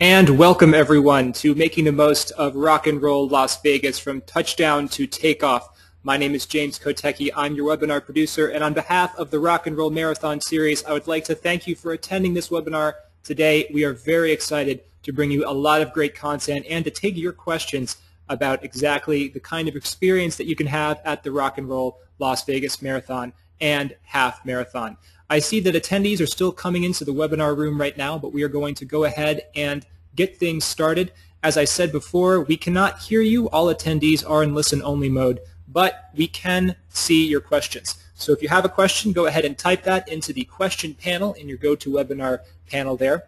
And welcome everyone to Making the Most of Rock and Roll Las Vegas from touchdown to takeoff. My name is James Kotecki. I'm your webinar producer, and on behalf of the Rock and Roll Marathon series, I would like to thank you for attending this webinar today. We are very excited to bring you a lot of great content and to take your questions about exactly the kind of experience that you can have at the Rock and Roll Las Vegas Marathon and Half Marathon. I see that attendees are still coming into the webinar room right now, but we are going to go ahead and get things started. As I said before, we cannot hear you. All attendees are in listen-only mode, but we can see your questions. So if you have a question, go ahead and type that into the question panel in your GoToWebinar panel there.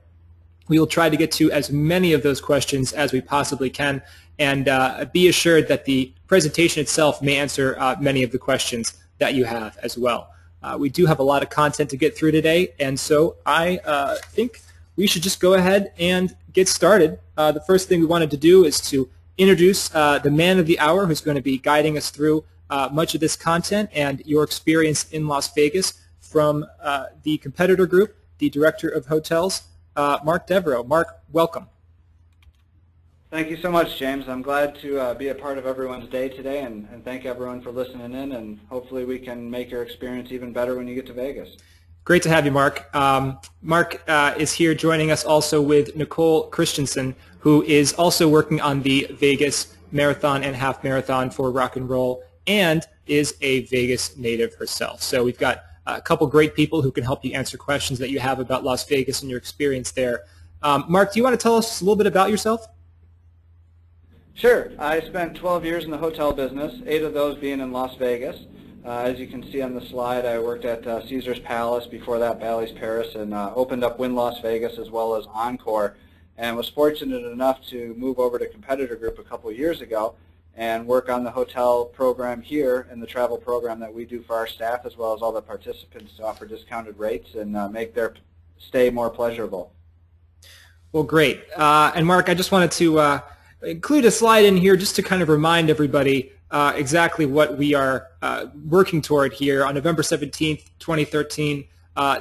We will try to get to as many of those questions as we possibly can, and be assured that the presentation itself may answer many of the questions that you have as well. We do have a lot of content to get through today, and so I think we should just go ahead and get started. The first thing we wanted to do is to introduce the man of the hour who's going to be guiding us through much of this content and your experience in Las Vegas from the competitor group, the Director of Hotels, Marc Devereux. Marc, welcome. Thank you so much, James. I'm glad to be a part of everyone's day today, and thank everyone for listening in, and hopefully we can make your experience even better when you get to Vegas. Great to have you, Marc. Marc is here joining us also with Nicole Christensen, who is also working on the Vegas Marathon and Half Marathon for Rock and Roll and is a Vegas native herself. So we've got a couple great people who can help you answer questions that you have about Las Vegas and your experience there. Marc, do you want to tell us a little bit about yourself? Sure. I spent 12 years in the hotel business, 8 of those being in Las Vegas. As you can see on the slide, I worked at Caesar's Palace, before that Bally's Paris, and opened up Wynn Las Vegas as well as Encore, and was fortunate enough to move over to Competitor Group a couple of years ago and work on the hotel program here and the travel program that we do for our staff as well as all the participants to offer discounted rates and make their stay more pleasurable. Well, great. And Marc, I just wanted to include a slide in here just to kind of remind everybody exactly what we are working toward here on November 17th, 2013.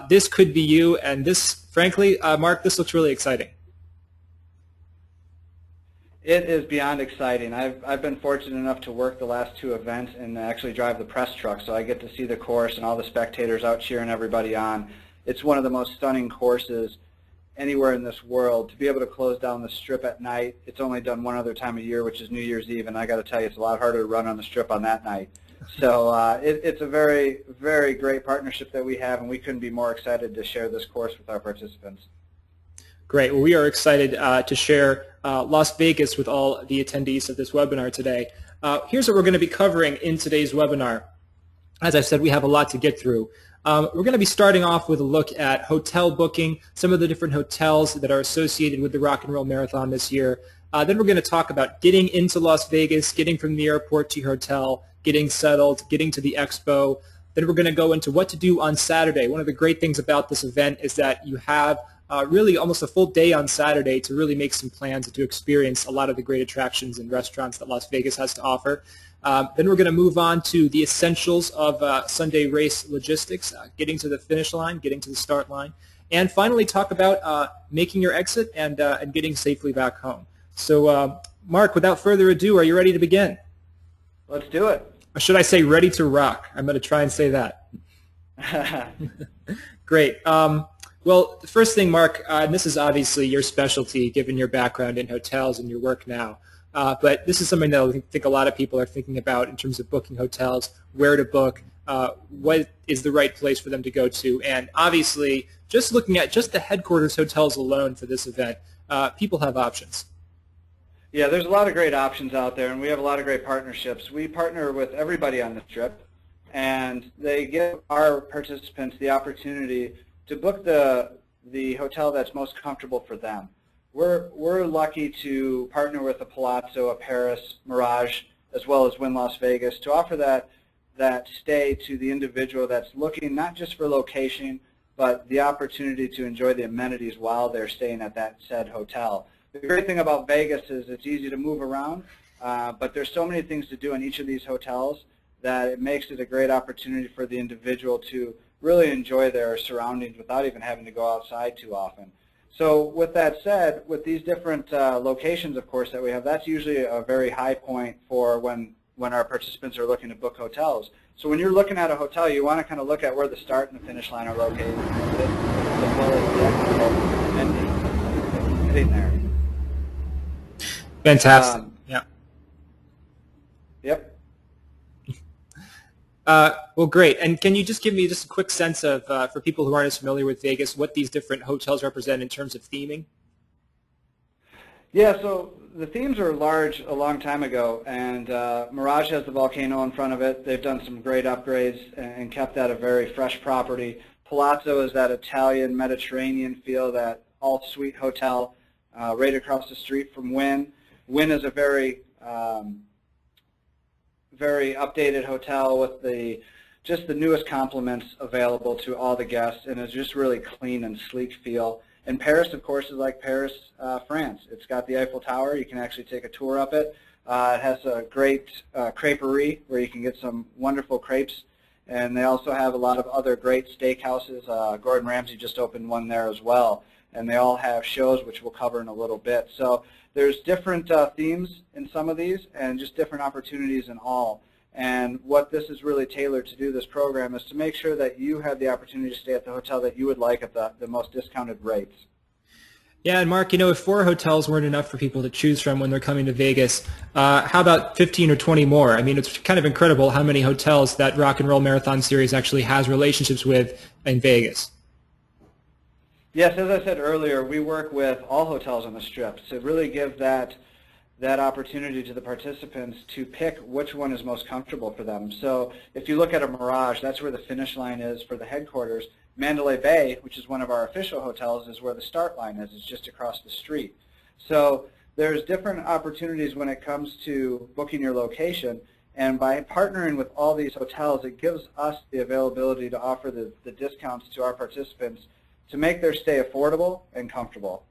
This could be you, and this, frankly, Marc, this looks really exciting. It is beyond exciting. I've been fortunate enough to work the last 2 events and actually drive the press truck, so I get to see the course and all the spectators out cheering everybody on. It's one of the most stunning courses anywhere in this world. To be able to close down the Strip at night, it's only done one other time a year, which is New Year's Eve, and I got to tell you, it's a lot harder to run on the Strip on that night. So it's a very, very great partnership that we have, and we couldn't be more excited to share this course with our participants. Great. Well, we are excited to share Las Vegas with all the attendees of this webinar today. Here's what we're going to be covering in today's webinar. As I said, we have a lot to get through. We're going to be starting off with a look at hotel booking, some of the different hotels that are associated with the Rock and Roll Marathon this year. Then we're going to talk about getting into Las Vegas, getting from the airport to your hotel, getting settled, getting to the expo. Then we're going to go into what to do on Saturday. One of the great things about this event is that you have really almost a full day on Saturday to really make some plans and to experience a lot of the great attractions and restaurants that Las Vegas has to offer. Then we're going to move on to the essentials of Sunday race logistics, getting to the finish line, getting to the start line, and finally talk about making your exit and getting safely back home. So, Marc, without further ado, are you ready to begin? Let's do it. Or should I say ready to rock? I'm going to try and say that. Great. Well, the first thing, Marc, and this is obviously your specialty given your background in hotels and your work now, but this is something that I think a lot of people are thinking about in terms of booking hotels, where to book, what is the right place for them to go to, and obviously just looking at just the headquarters hotels alone for this event, people have options. Yeah, there's a lot of great options out there, and we have a lot of great partnerships. We partner with everybody on the trip, and they give our participants the opportunity to book the hotel that's most comfortable for them. We're lucky to partner with a Palazzo, a Paris, Mirage, as well as Wynn Las Vegas to offer that stay to the individual that's looking not just for location, but the opportunity to enjoy the amenities while they're staying at that said hotel. The great thing about Vegas is it's easy to move around, but there's so many things to do in each of these hotels that it makes it a great opportunity for the individual to really enjoy their surroundings without even having to go outside too often. So with that said, with these different locations, of course, that we have, that's usually a very high point for when our participants are looking to book hotels. So when you're looking at a hotel, you want to kind of look at where the start and the finish line are located, as well as the actual ending, getting there. Fantastic. Yeah. Yep. Well, great. And can you just give me just a quick sense of, for people who aren't as familiar with Vegas, what these different hotels represent in terms of theming? Yeah, so the themes were large a long time ago, and Mirage has the volcano in front of it. They've done some great upgrades and kept that a very fresh property. Palazzo is that Italian Mediterranean feel, that all-suite hotel right across the street from Wynn. Wynn is a very very updated hotel with just the newest complements available to all the guests, and it's just really clean and sleek feel. And Paris, of course, is like Paris, France. It's got the Eiffel Tower. You can actually take a tour up it. It has a great creperie where you can get some wonderful crepes. And they also have a lot of other great steakhouses. Gordon Ramsay just opened one there as well. And they all have shows, which we'll cover in a little bit. So there's different themes in some of these and just different opportunities in all. And what this is really tailored to do, this program, is to make sure that you have the opportunity to stay at the hotel that you would like at the most discounted rates. Yeah, and Mark, if 4 hotels weren't enough for people to choose from when they're coming to Vegas, how about 15 or 20 more? I mean, it's kind of incredible how many hotels that Rock and Roll Marathon Series actually has relationships with in Vegas. Yes, as I said earlier, we work with all hotels on the Strip to really give that opportunity to the participants to pick which one is most comfortable for them. So if you look at a Mirage, that's where the finish line is for the headquarters. Mandalay Bay, which is one of our official hotels, is where the start line is. It's just across the street. So there's different opportunities when it comes to booking your location, and by partnering with all these hotels, it gives us the availability to offer the discounts to our participants to make their stay affordable and comfortable.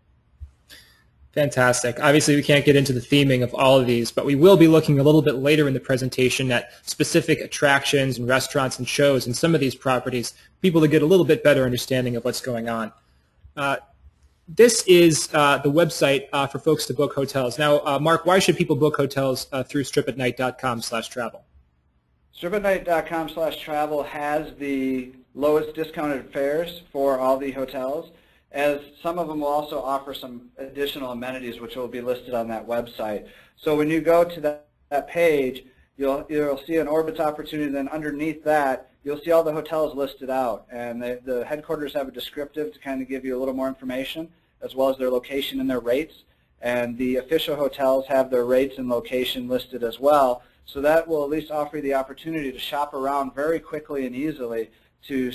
Fantastic. Obviously, we can't get into the theming of all of these, but we will be looking a little bit later in the presentation at specific attractions and restaurants and shows in some of these properties, people to get a little bit better understanding of what's going on. This is the website for folks to book hotels. Now, Mark, why should people book hotels through stripatnight.com/travel? Stripatnight.com/travel has the lowest discounted fares for all the hotels, as some of them will also offer some additional amenities which will be listed on that website. So when you go to that page, you'll see an Orbitz opportunity, then underneath that you'll see all the hotels listed out, and the headquarters have a descriptive to kind of give you a little more information, as well as their location and their rates, and the official hotels have their rates and location listed as well. So that will at least offer you the opportunity to shop around very quickly and easily to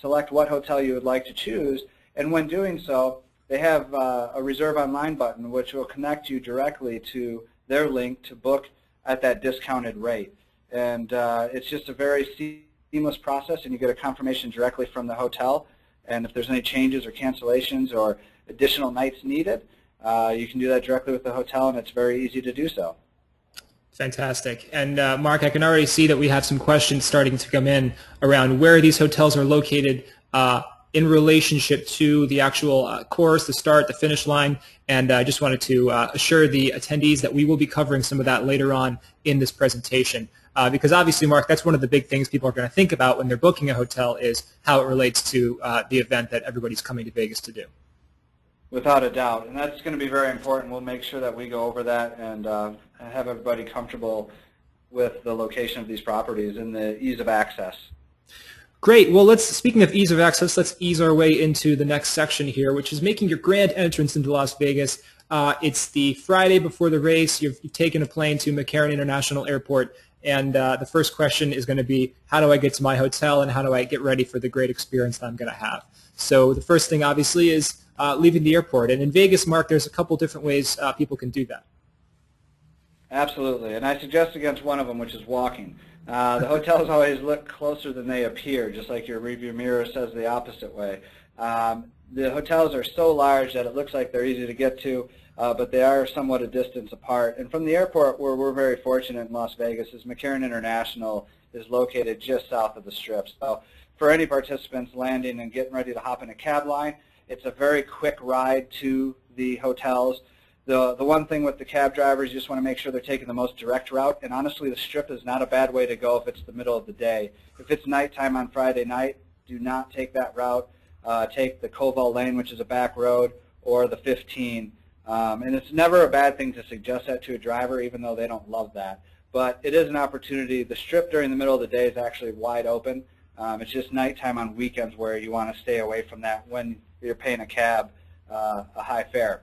select what hotel you would like to choose. And when doing so, they have a reserve online button which will connect you directly to their link to book at that discounted rate. And it's just a very seamless process, and you get a confirmation directly from the hotel. And if there's any changes or cancellations or additional nights needed, you can do that directly with the hotel, and it's very easy to do so. Fantastic. And Mark, I can already see that we have some questions starting to come in around where these hotels are located in relationship to the actual course, the start, the finish line, and I just wanted to assure the attendees that we will be covering some of that later on in this presentation. Because obviously, Mark, that's one of the big things people are going to think about when they're booking a hotel is how it relates to the event that everybody's coming to Vegas to do. Without a doubt, and that's going to be very important. We'll make sure that we go over that and have everybody comfortable with the location of these properties and the ease of access. Great. Well, speaking of ease of access, let's ease our way into the next section here, which is making your grand entrance into Las Vegas. It's the Friday before the race. You've taken a plane to McCarran International Airport, and the first question is going to be, how do I get to my hotel and how do I get ready for the great experience that I'm going to have? So the first thing, obviously, is leaving the airport. And in Vegas, Mark, there's a couple different ways people can do that. Absolutely, and I suggest against one of them, which is walking. The hotels always look closer than they appear, just like your rearview mirror says the opposite way. The hotels are so large that it looks like they're easy to get to, but they are somewhat a distance apart. And from the airport, where we're very fortunate in Las Vegas, is McCarran International is located just south of the Strip. So for any participants landing and getting ready to hop in a cab line, It's a very quick ride to the hotels. The one thing with the cab drivers, you just want to make sure they're taking the most direct route. And honestly, the Strip is not a bad way to go if it's the middle of the day. If it's nighttime on Friday night, do not take that route. Take the Koval Lane, which is a back road, or the 15. And it's never a bad thing to suggest that to a driver, even though they don't love that. But it is an opportunity. The Strip during the middle of the day is actually wide open. It's just nighttime on weekends where you want to stay away from that when you're paying a cab a high fare.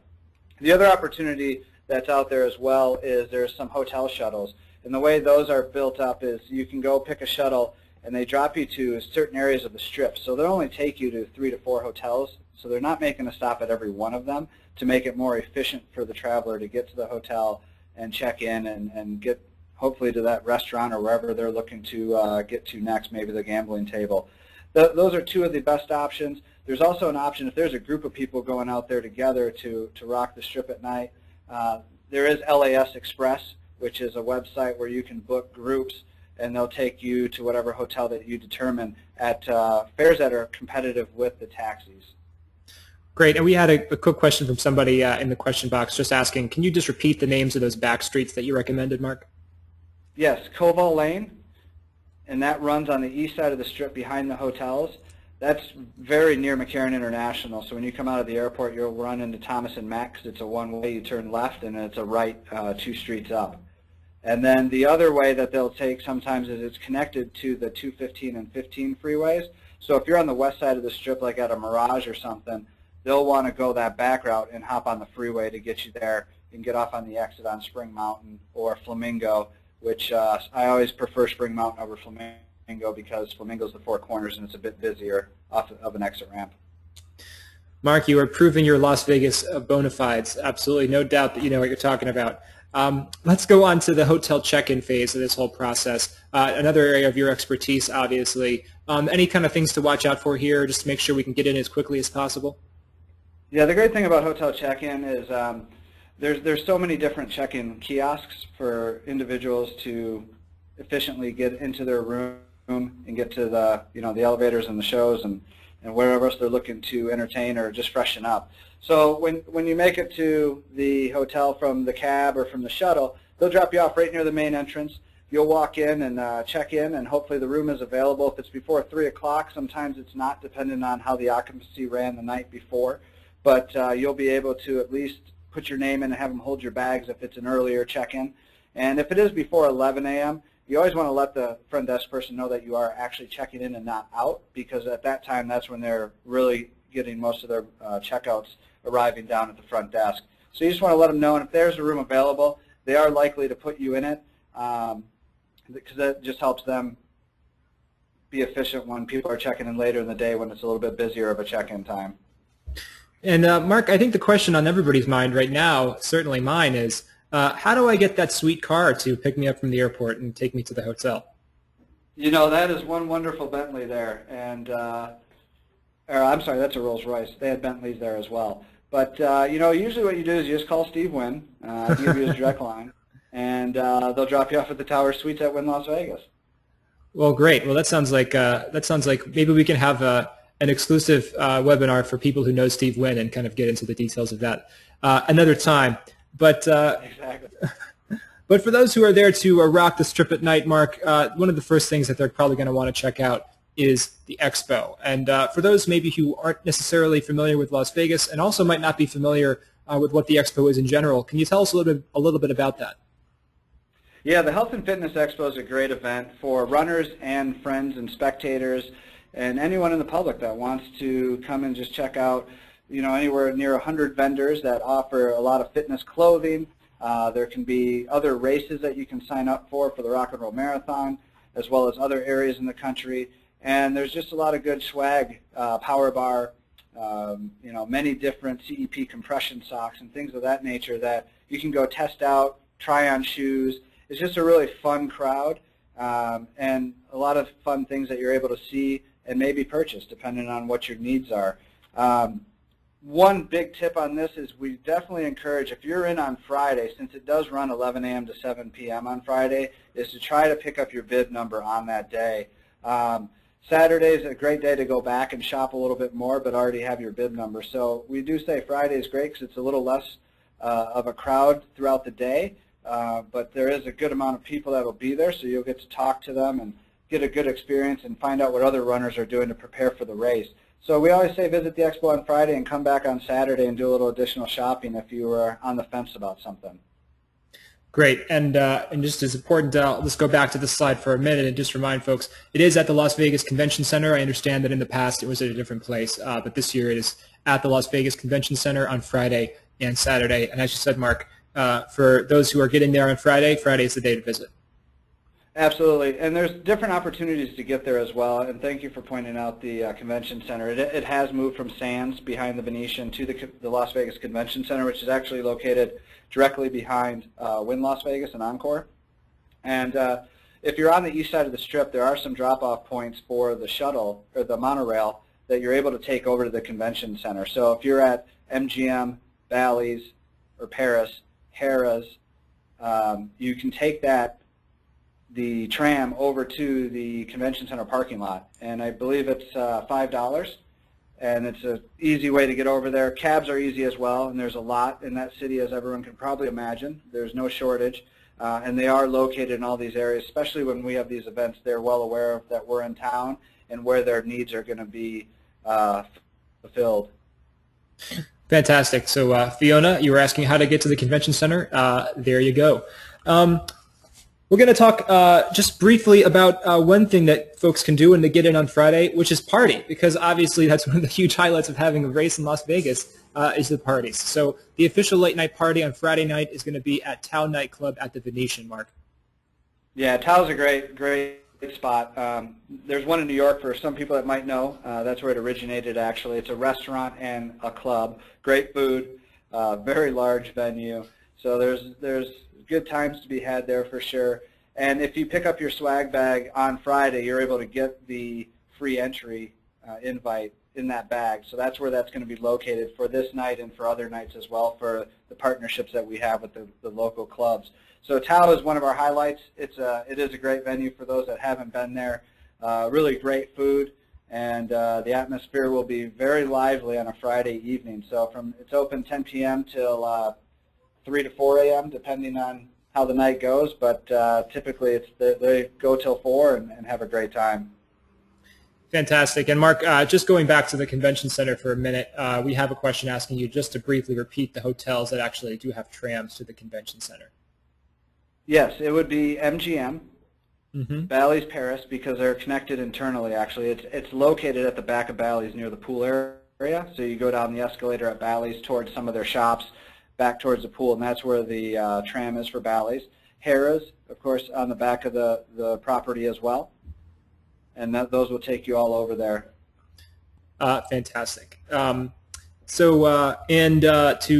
The other opportunity that's out there as well is there's some hotel shuttles. And the way those are built up is you can go pick a shuttle and they drop you to certain areas of the Strip. So they'll only take you to 3 to 4 hotels. So they're not making a stop at every one of them to make it more efficient for the traveler to get to the hotel and check in and get hopefully to that restaurant or wherever they're looking to get to next, maybe the gambling table. Those are two of the best options. There's also an option if there's a group of people going out there together to rock the Strip at night. There is LAS Express, which is a website where you can book groups and they'll take you to whatever hotel that you determine at fares that are competitive with the taxis. Great. And we had a quick question from somebody in the question box just asking, can you just repeat the names of those back streets that you recommended, Mark? Yes, Koval Lane, and that runs on the east side of the Strip behind the hotels. That's very near McCarran International, so when you come out of the airport, you'll run into Thomas and Mack because it's a one-way. You turn left, and it's a right 2 streets up. And then the other way that they'll take sometimes is it's connected to the 215 and 15 freeways. So if you're on the west side of the Strip, like at a Mirage or something, they'll want to go that back route and hop on the freeway to get you there and get off on the exit on Spring Mountain or Flamingo, which I always prefer Spring Mountain over Flamingo because Flamingo's the 4 corners and it's a bit busier off of an exit ramp. Mark, you are proving your Las Vegas bona fides. Absolutely, no doubt that you know what you're talking about. Let's go on to the hotel check-in phase of this whole process. Another area of your expertise, obviously. Any kind of things to watch out for here just to make sure we can get in as quickly as possible? Yeah, the great thing about hotel check-in is there's so many different check-in kiosks for individuals to efficiently get into their room and get to the the elevators and the shows and wherever else they're looking to entertain or just freshen up. So when you make it to the hotel from the cab or from the shuttle, they'll drop you off right near the main entrance. You'll walk in and check in, and hopefully the room is available. If it's before 3 o'clock, sometimes it's not, depending on how the occupancy ran the night before. But you'll be able to at least put your name in and have them hold your bags if it's an earlier check-in. And if it is before 11 a.m., you always want to let the front desk person know that you are actually checking in and not out, because at that time that's when they're really getting most of their checkouts arriving down at the front desk. So you just want to let them know, and if there's a room available, they are likely to put you in it because that just helps them be efficient when people are checking in later in the day when it's a little bit busier of a check-in time. And Mark, I think the question on everybody's mind right now, certainly mine, is how do I get that sweet car to pick me up from the airport and take me to the hotel? You know, that is one wonderful Bentley there, and I'm sorry, that's a Rolls-Royce. They had Bentleys there as well. But, usually what you do is you just call Steve Wynn, give you his direct line, and they'll drop you off at the Tower Suites at Wynn Las Vegas. Well, great. Well, that sounds like maybe we can have an exclusive webinar for people who know Steve Wynn and kind of get into the details of that another time. But exactly. But for those who are there to rock the Strip at night, Mark, one of the first things that they're probably going to want to check out is the expo. And for those maybe who aren't necessarily familiar with Las Vegas and also might not be familiar with what the expo is in general, can you tell us a little bit about that? Yeah, the Health and Fitness Expo is a great event for runners and friends and spectators and anyone in the public that wants to come and just check out, anywhere near 100 vendors that offer a lot of fitness clothing. There can be other races that you can sign up for the Rock and Roll Marathon, as well as other areas in the country. And there's just a lot of good swag, power bar, many different CEP compression socks and things of that nature that you can go test out, try on shoes. It's just a really fun crowd and a lot of fun things that you're able to see and maybe purchase depending on what your needs are. One big tip on this is we definitely encourage, if you're in on Friday, since it does run 11 a.m. to 7 p.m. on Friday, is to try to pick up your bid number on that day. Saturday is a great day to go back and shop a little bit more, but already have your bib number. So we do say Friday is great because it's a little less of a crowd throughout the day, but there is a good amount of people that will be there, so you'll get to talk to them and get a good experience and find out what other runners are doing to prepare for the race. So we always say visit the expo on Friday and come back on Saturday and do a little additional shopping if you were on the fence about something. Great, and just as important, let's go back to the slide for a minute and just remind folks, it is at the Las Vegas Convention Center. I understand that in the past it was at a different place, but this year it is at the Las Vegas Convention Center on Friday and Saturday. And as you said, Mark, for those who are getting there on Friday, Friday is the day to visit. Absolutely, and there's different opportunities to get there as well, and thank you for pointing out the Convention Center. It has moved from Sands behind the Venetian to the Las Vegas Convention Center, which is actually located directly behind Wynn Las Vegas and Encore. And if you're on the east side of the Strip, there are some drop-off points for the shuttle or the monorail that you're able to take over to the Convention Center. So if you're at MGM, Bally's, or Paris, Harrah's, you can take the tram over to the Convention Center parking lot, and I believe it's $5, and it's an easy way to get over there. Cabs are easy as well, and there's a lot in that city, as everyone can probably imagine. There's no shortage, and they are located in all these areas, especially when we have these events. They're well aware of that we're in town and where their needs are going to be fulfilled. Fantastic. So Fiona, you were asking how to get to the Convention Center. There you go. We're going to talk just briefly about one thing that folks can do when they get in on Friday, which is party, because obviously that's one of the huge highlights of having a race in Las Vegas is the parties. So the official late night party on Friday night is going to be at Tao Nightclub at the Venetian, Mark. Yeah, Tao's a great spot. There's one in New York for some people that might know. That's where it originated, actually. It's a restaurant and a club. Great food, very large venue. So there's good times to be had there for sure. And if you pick up your swag bag on Friday, you're able to get the free entry invite in that bag. So that's where that's going to be located for this night and for other nights as well, for the partnerships that we have with the local clubs. So Tao is one of our highlights. It is a great venue for those that haven't been there. Really great food, and the atmosphere will be very lively on a Friday evening. So it's open 10 p.m. till 3 to 4 a.m. depending on how the night goes, but typically they go till 4 and have a great time. Fantastic. And Mark, just going back to the Convention Center for a minute, we have a question asking you just to briefly repeat the hotels that actually do have trams to the Convention Center. Yes, it would be MGM, Bally's Paris, because they're connected internally, actually. It's located at the back of Bally's near the pool area, so you go down the escalator at Bally's towards some of their shops, back towards the pool, and that's where the tram is for Bally's. Harrah's, of course, on the back of the property as well, and those will take you all over there. Fantastic. To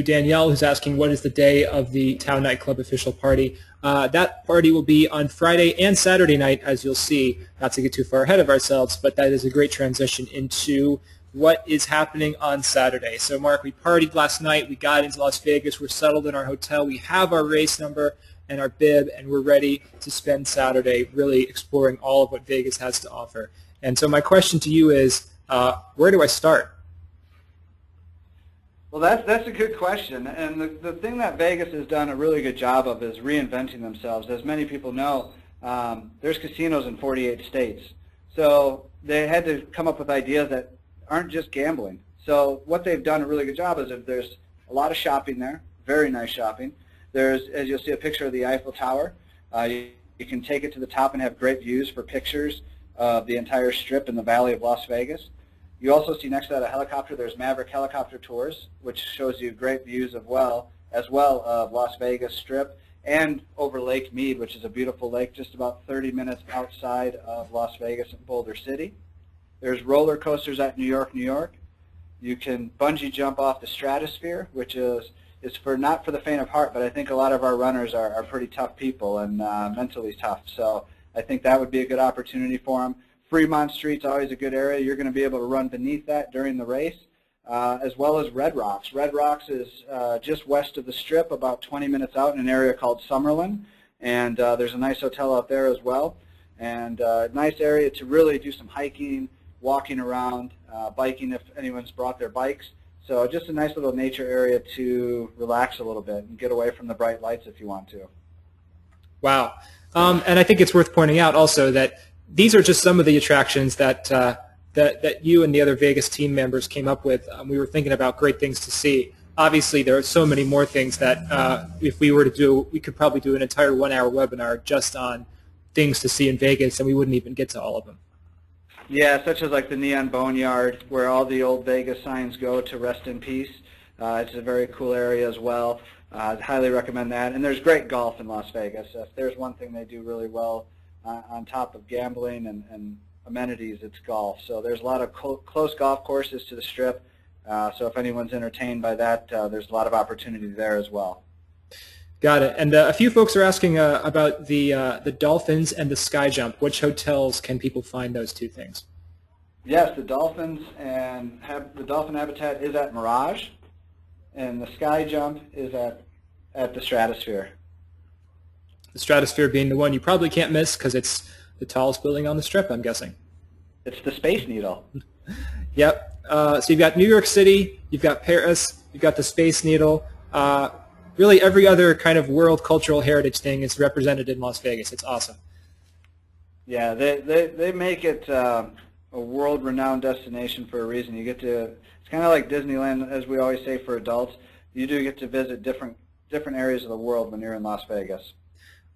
Danielle, who's asking what is the day of the Tao Nightclub official party. That party will be on Friday and Saturday night, as you'll see, not to get too far ahead of ourselves, but that is a great transition into what is happening on Saturday. So Mark, we partied last night, we got into Las Vegas, we're settled in our hotel, we have our race number and our bib, and we're ready to spend Saturday really exploring all of what Vegas has to offer. And so my question to you is, where do I start? Well, that's a good question, and the thing that Vegas has done a really good job of is reinventing themselves. As many people know, there's casinos in 48 states, so they had to come up with ideas that aren't just gambling. So what they've done a really good job is if there's a lot of shopping there, very nice shopping. There's, as you'll see a picture of the Eiffel Tower, you can take it to the top and have great views for pictures of the entire Strip in the Valley of Las Vegas. You also see next to that a helicopter. There's Maverick Helicopter Tours, which shows you great views as well of Las Vegas Strip and over Lake Mead, which is a beautiful lake just about 30 minutes outside of Las Vegas and Boulder City. There's roller coasters at New York, New York. You can bungee jump off the Stratosphere, which is not for the faint of heart, but I think a lot of our runners are pretty tough people and mentally tough. So I think that would be a good opportunity for them. Fremont Street's always a good area. You're going to be able to run beneath that during the race, as well as Red Rocks. Red Rocks is just west of the Strip, about 20 minutes out in an area called Summerlin, and there's a nice hotel out there as well. and nice area to really do some hiking, walking around, biking if anyone's brought their bikes. So just a nice little nature area to relax a little bit and get away from the bright lights if you want to. Wow. And I think it's worth pointing out also that these are just some of the attractions that that you and the other Vegas team members came up with. We were thinking about great things to see. Obviously, there are so many more things that if we were to do, we could probably do an entire 1-hour webinar just on things to see in Vegas, and we wouldn't even get to all of them. Yeah, such as like the Neon Boneyard, where all the old Vegas signs go to rest in peace. It's a very cool area as well. I'd highly recommend that. And there's great golf in Las Vegas. If there's one thing they do really well on top of gambling and amenities, it's golf. So there's a lot of close golf courses to the Strip. So if anyone's entertained by that, there's a lot of opportunity there as well. Got it. And a few folks are asking about the Dolphins and the Sky Jump. Which hotels can people find those two things? Yes, the Dolphins and the Dolphin Habitat is at Mirage, and the Sky Jump is at the Stratosphere. The Stratosphere being the one you probably can't miss because it's the tallest building on the Strip, I'm guessing. It's the Space Needle. Yep. So you've got New York City, you've got Paris, you've got the Space Needle. Really every other kind of world cultural heritage thing is represented in Las Vegas. It's awesome. Yeah, they make it a world-renowned destination for a reason. You get to, it's kind of like Disneyland, as we always say for adults. You do get to visit different areas of the world when you're in Las Vegas.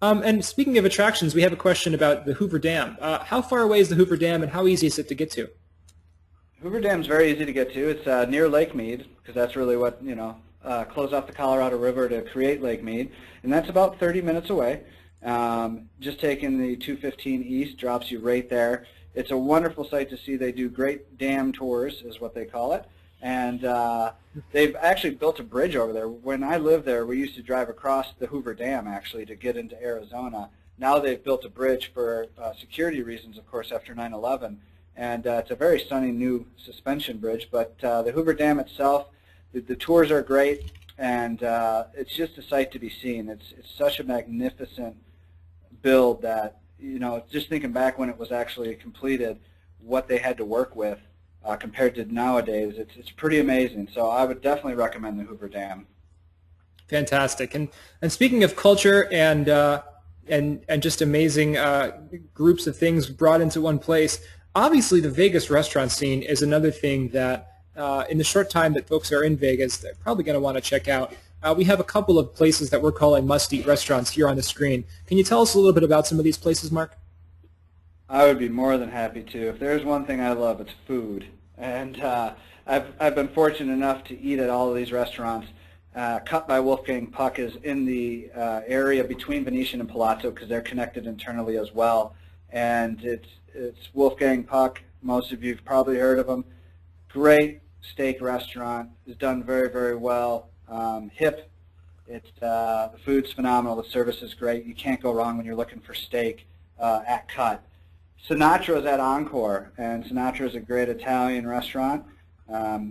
And speaking of attractions, we have a question about the Hoover Dam. How far away is the Hoover Dam, and how easy is it to get to? Hoover Dam is very easy to get to. It's near Lake Mead, because that's really what, close off the Colorado River to create Lake Mead, and that's about 30 minutes away. Just taking the 215 east drops you right there. It's a wonderful sight to see. They do great dam tours, is what they call it, and they've actually built a bridge over there. When I lived there, we used to drive across the Hoover Dam, actually, to get into Arizona. Now they've built a bridge for security reasons, of course, after 9/11, and it's a very stunning new suspension bridge, but the Hoover Dam itself, the tours are great, and it's just a sight to be seen. It's such a magnificent build that, just thinking back when it was actually completed, what they had to work with compared to nowadays, it's pretty amazing. So I would definitely recommend the Hoover Dam. Fantastic. And speaking of culture and just amazing groups of things brought into one place, obviously the Vegas restaurant scene is another thing that in the short time that folks are in Vegas, they're probably going to want to check out. We have a couple of places that we're calling must-eat restaurants here on the screen. Can you tell us a little bit about some of these places, Mark? I would be more than happy to. If there's one thing I love, it's food. And I've been fortunate enough to eat at all of these restaurants. Cut by Wolfgang Puck is in the area between Venetian and Palazzo because they're connected internally as well. And it's Wolfgang Puck. Most of you have probably heard of him. Great steak restaurant. Is done very, very well. Hip. The food's phenomenal. The service is great. You can't go wrong when you're looking for steak at Cut. Sinatra is at Encore, and Sinatra is a great Italian restaurant.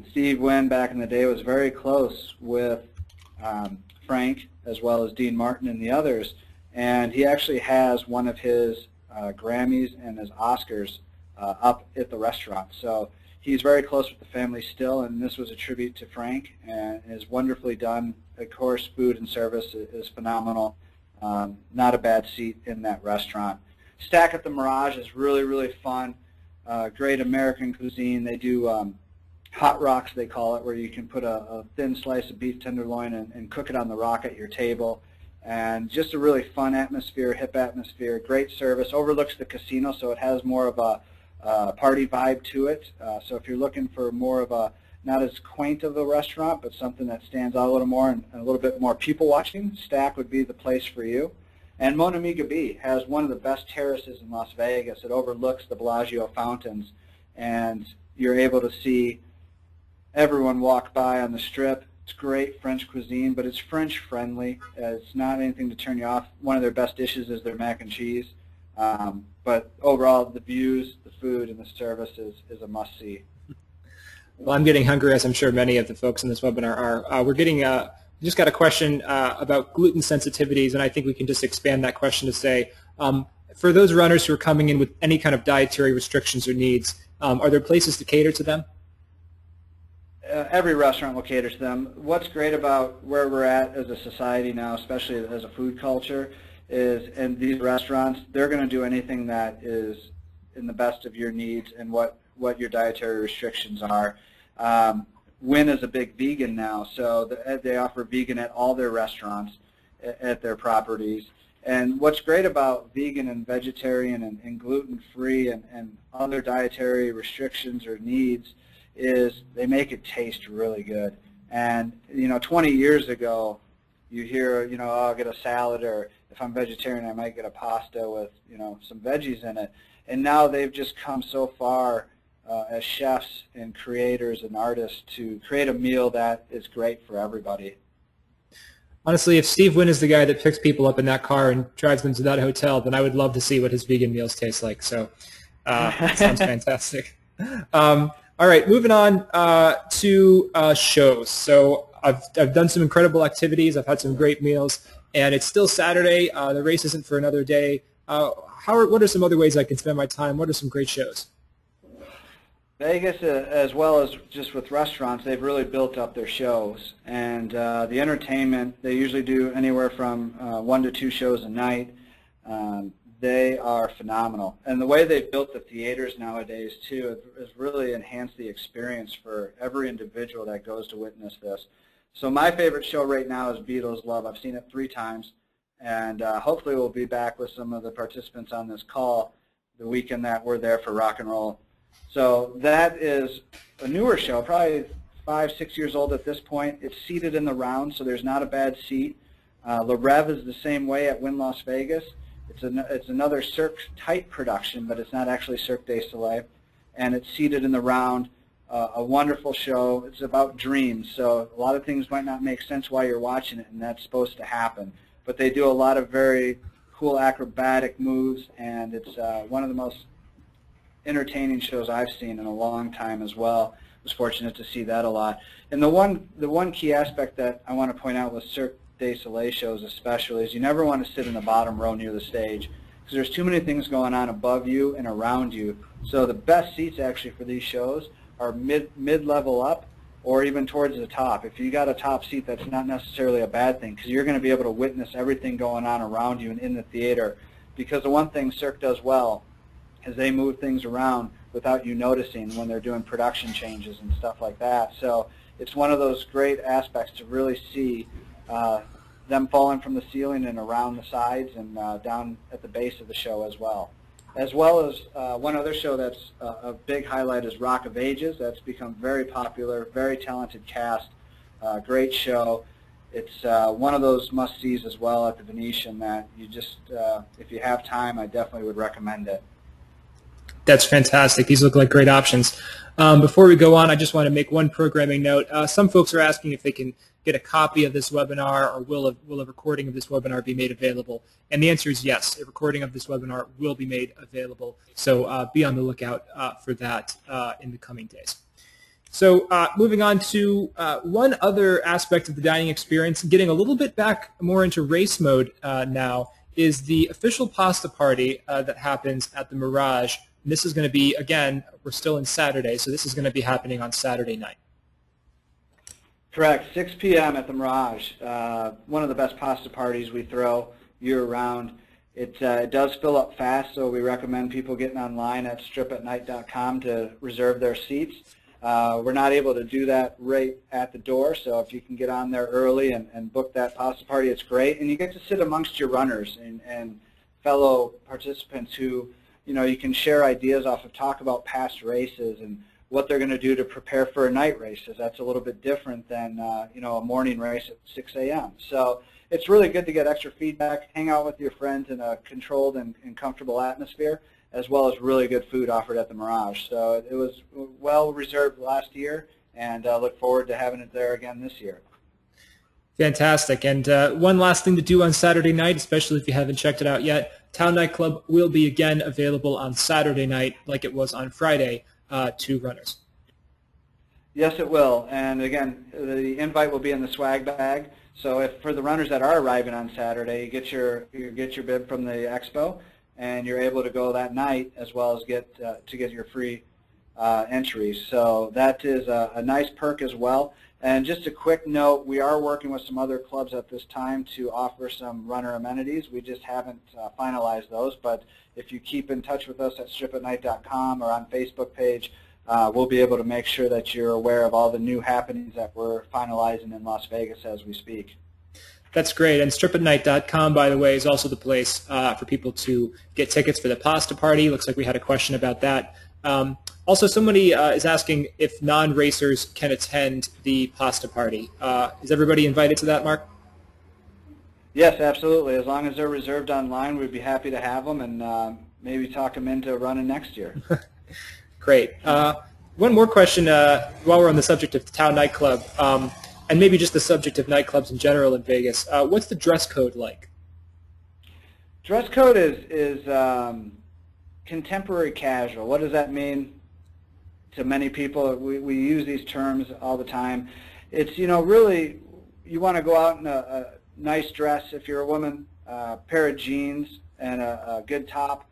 Steve Wynn back in the day was very close with Frank as well as Dean Martin and the others, and he actually has one of his Grammys and his Oscars up at the restaurant. So he's very close with the family still, and this was a tribute to Frank, and is wonderfully done. Of course, food and service is phenomenal. Not a bad seat in that restaurant. Stack at the Mirage is really, really fun. Great American cuisine. They do hot rocks, they call it, where you can put a thin slice of beef tenderloin and cook it on the rock at your table. And just a really fun atmosphere, hip atmosphere, great service. Overlooks the casino, so it has more of a party vibe to it. So if you're looking for more of a, not as quaint of a restaurant, but something that stands out a little more and a little bit more people watching, Stack would be the place for you. And Mon Ami Gabi has one of the best terraces in Las Vegas. It overlooks the Bellagio fountains, and you're able to see everyone walk by on the Strip. It's great French cuisine, but it's French friendly. It's not anything to turn you off. One of their best dishes is their mac and cheese. But overall, the views, the food, and the service is a must-see. Well, I'm getting hungry, as I'm sure many of the folks in this webinar are. We're getting we just got a question about gluten sensitivities, and I think we can just expand that question to say, For those runners who are coming in with any kind of dietary restrictions or needs, are there places to cater to them? Every restaurant will cater to them. What's great about where we're at as a society now, especially as a food culture, is in these restaurants, they're going to do anything that is in the best of your needs and what your dietary restrictions are. Wynn is a big vegan now, so they offer vegan at all their restaurants, at their properties. And what's great about vegan and vegetarian and gluten-free and other dietary restrictions or needs is they make it taste really good. And 20 years ago, you hear, oh, I'll get a salad, or if I'm vegetarian, I might get a pasta with, some veggies in it. And now they've just come so far as chefs and creators and artists to create a meal that is great for everybody. Honestly, if Steve Wynn is the guy that picks people up in that car and drives them to that hotel, then I would love to see what his vegan meals taste like. So that sounds fantastic. All right, moving on to shows. So I've done some incredible activities. I've had some great meals, and it's still Saturday. The race isn't for another day. What are some other ways I can spend my time? What are some great shows? Vegas, as well as just with restaurants, they've really built up their shows. And the entertainment, they usually do anywhere from 1 to 2 shows a night. They are phenomenal. And the way they've built the theaters nowadays, too, has really enhanced the experience for every individual that goes to witness this. So my favorite show right now is Beatles Love. I've seen it 3 times. And hopefully we'll be back with some of the participants on this call the weekend that we're there for rock and roll. So that is a newer show, probably 5, 6 years old at this point. It's seated in the round, so there's not a bad seat. Le Rev is the same way at Wynn Las Vegas. It's another Cirque-type production, but it's not actually Cirque du Soleil. And it's seated in the round, a wonderful show. It's about dreams, so a lot of things might not make sense while you're watching it, and that's supposed to happen. But they do a lot of very cool acrobatic moves, and it's one of the most entertaining shows I've seen in a long time as well. I was fortunate to see that a lot. And the one key aspect that I want to point out with Cirque du Soleil shows especially is you never want to sit in the bottom row near the stage because there's too many things going on above you and around you. So the best seats actually for these shows are mid-level up or even towards the top. If you got a top seat, that's not necessarily a bad thing because you're going to be able to witness everything going on around you and in the theater. Because the one thing Cirque does well is they move things around without you noticing when they're doing production changes and stuff like that. So it's one of those great aspects to really see them falling from the ceiling and around the sides and down at the base of the show as well. As well as one other show that's a big highlight is Rock of Ages. That's become very popular, very talented cast, great show. It's one of those must-sees as well at the Venetian that you just, if you have time, I definitely would recommend it. That's fantastic. These look like great options. Before we go on, I just want to make one programming note. Some folks are asking if they can get a copy of this webinar or will a recording of this webinar be made available? And the answer is yes. A recording of this webinar will be made available. So be on the lookout for that in the coming days. So moving on to one other aspect of the dining experience, getting a little bit back more into race mode now, is the official pasta party that happens at the Mirage. And this is going to be, again, we're still in Saturday, so this is going to be happening on Saturday night. Correct, 6 p.m. at the Mirage. One of the best pasta parties we throw year-round. It does fill up fast, so we recommend people getting online at stripatnight.com to reserve their seats. We're not able to do that right at the door, so if you can get on there early and book that pasta party, it's great. And you get to sit amongst your runners and fellow participants who, you can share ideas off of, talk about past races and what they're going to do to prepare for a night race, as that's a little bit different than, a morning race at 6 a.m. So it's really good to get extra feedback, hang out with your friends in a controlled and comfortable atmosphere, as well as really good food offered at the Mirage. So it was well reserved last year, and look forward to having it there again this year. Fantastic. And one last thing to do on Saturday night, especially if you haven't checked it out yet, Town Nightclub will be again available on Saturday night like it was on Friday to runners. Yes, it will. And again, the invite will be in the swag bag. So if for the runners that are arriving on Saturday, you get your bib from the expo, and you're able to go that night as well as get your free entry. So that is a nice perk as well. And just a quick note, we are working with some other clubs at this time to offer some runner amenities. We just haven't finalized those, but if you keep in touch with us at stripatnight.com or on Facebook page, we'll be able to make sure that you're aware of all the new happenings that we're finalizing in Las Vegas as we speak. That's great. And stripatnight.com, by the way, is also the place for people to get tickets for the pasta party. Looks like we had a question about that. Also, somebody is asking if non-racers can attend the pasta party. Is everybody invited to that, Mark? Yes, absolutely. As long as they're reserved online, we'd be happy to have them and maybe talk them into running next year. Great. One more question while we're on the subject of the Town nightclub, and maybe just the subject of nightclubs in general in Vegas. What's the dress code like? Dress code is contemporary casual. What does that mean? To many people, we use these terms all the time. It's, really, you want to go out in a nice dress if you're a woman, a pair of jeans and a good top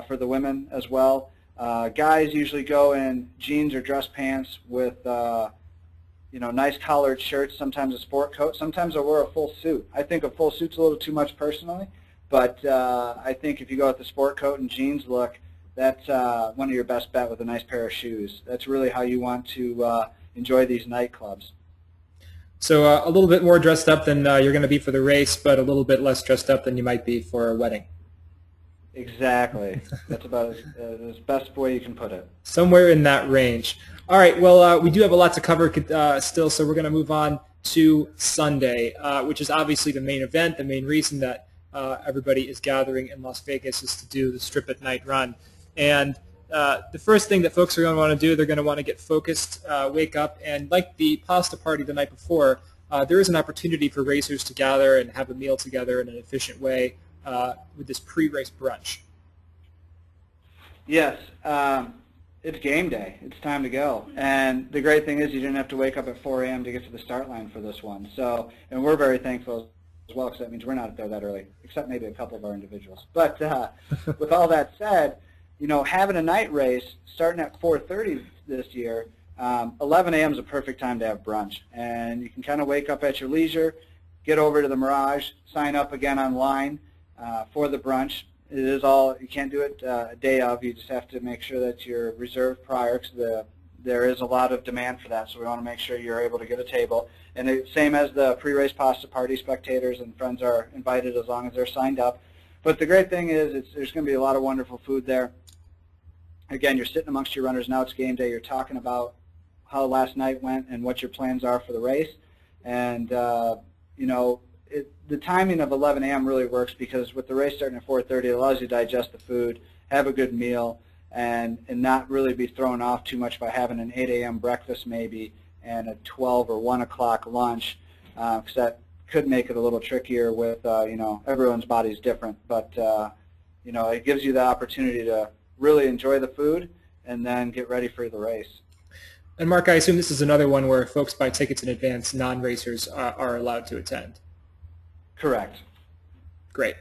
for the women as well. Guys usually go in jeans or dress pants with, nice collared shirts, sometimes a sport coat. Sometimes they'll wear a full suit. I think a full suit's a little too much personally, but I think if you go with the sport coat and jeans look, that's one of your best bet with a nice pair of shoes. That's really how you want to enjoy these nightclubs. So a little bit more dressed up than you're going to be for the race, but a little bit less dressed up than you might be for a wedding. Exactly. That's about as best way you can put it. Somewhere in that range. All right, well, we do have a lot to cover still, so we're going to move on to Sunday, which is obviously the main event, the main reason that everybody is gathering in Las Vegas is to do the Strip at Night run. And the first thing that folks are going to want to do, they're going to want to get focused, wake up, and like the pasta party the night before, there is an opportunity for racers to gather and have a meal together in an efficient way with this pre-race brunch. Yes, it's game day. It's time to go. And the great thing is you didn't have to wake up at 4 a.m. to get to the start line for this one. So, and we're very thankful as well because that means we're not there that early, except maybe a couple of our individuals. But with all that said, having a night race starting at 4:30 this year, 11 a.m. is a perfect time to have brunch. And you can kind of wake up at your leisure, get over to the Mirage, sign up again online for the brunch. It is all, you can't do it a day of. You just have to make sure that you're reserved prior because there is a lot of demand for that. So we want to make sure you're able to get a table. And the same as the pre-race pasta party, spectators and friends are invited as long as they're signed up. But the great thing is there's going to be a lot of wonderful food there. Again, you're sitting amongst your runners. Now it's game day. You're talking about how last night went and what your plans are for the race. And, the timing of 11 a.m. really works because with the race starting at 4:30, it allows you to digest the food, have a good meal, and not really be thrown off too much by having an 8 a.m. breakfast maybe and a 12 or 1 o'clock lunch because that could make it a little trickier with, everyone's body's different. But, it gives you the opportunity to really enjoy the food and then get ready for the race. And Mark, I assume this is another one where folks buy tickets in advance, non-racers are allowed to attend. Correct. Great.